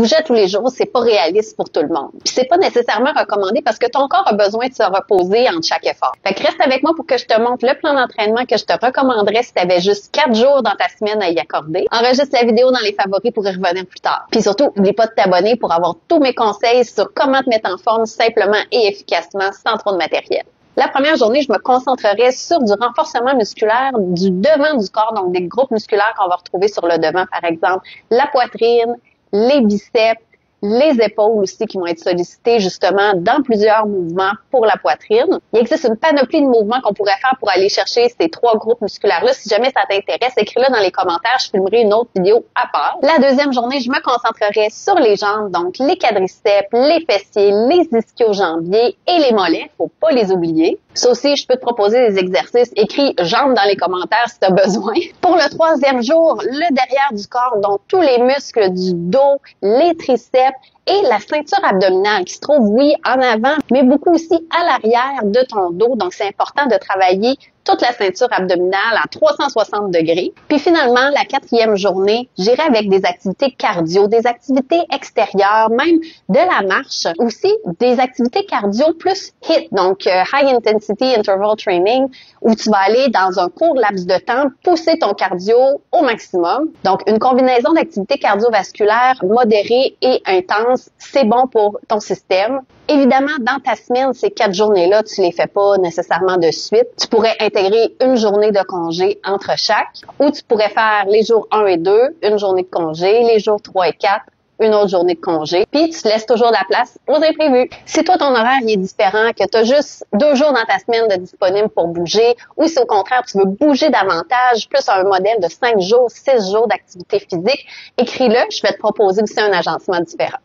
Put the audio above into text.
Bouger tous les jours, c'est pas réaliste pour tout le monde. Puis c'est pas nécessairement recommandé parce que ton corps a besoin de se reposer entre chaque effort. Fait que reste avec moi pour que je te montre le plan d'entraînement que je te recommanderais si tu avais juste 4 jours dans ta semaine à y accorder. Enregistre la vidéo dans les favoris pour y revenir plus tard. Puis surtout, n'oublie pas de t'abonner pour avoir tous mes conseils sur comment te mettre en forme simplement et efficacement sans trop de matériel. La première journée, je me concentrerai sur du renforcement musculaire du devant du corps, donc des groupes musculaires qu'on va retrouver sur le devant, par exemple la poitrine, les biceps, les épaules aussi qui vont être sollicités justement dans plusieurs mouvements pour la poitrine. Il existe une panoplie de mouvements qu'on pourrait faire pour aller chercher ces 3 groupes musculaires-là. Si jamais ça t'intéresse, écris-le dans les commentaires, je filmerai une autre vidéo à part. La deuxième journée, je me concentrerai sur les jambes, donc les quadriceps, les fessiers, les ischio-jambiers et les mollets. Faut pas les oublier. Ça aussi, je peux te proposer des exercices. Écris jambes dans les commentaires si tu as besoin. Pour le 3e jour, le derrière du corps, donc tous les muscles du dos, les triceps et la ceinture abdominale qui se trouve, oui, en avant, mais beaucoup aussi à l'arrière de ton dos. Donc, c'est important de travailler toute la ceinture abdominale à 360 degrés. Puis finalement, la 4e journée, j'irai avec des activités cardio, des activités extérieures, même de la marche, aussi des activités cardio plus HIIT, donc High Intensity Interval Training, où tu vas aller dans un court laps de temps pousser ton cardio au maximum. Donc, une combinaison d'activités cardiovasculaires modérées et intenses, c'est bon pour ton système. Évidemment, dans ta semaine, ces 4 journées-là, tu les fais pas nécessairement de suite. Tu pourrais intégrer une journée de congé entre chaque, ou tu pourrais faire les jours 1 et 2, une journée de congé, les jours 3 et 4, une autre journée de congé, puis tu laisses toujours de la place aux imprévus. Si toi, ton horaire il est différent, que tu as juste 2 jours dans ta semaine de disponible pour bouger, ou si au contraire, tu veux bouger davantage, plus un modèle de 5 jours, 6 jours d'activité physique, écris-le, je vais te proposer aussi un agencement différent.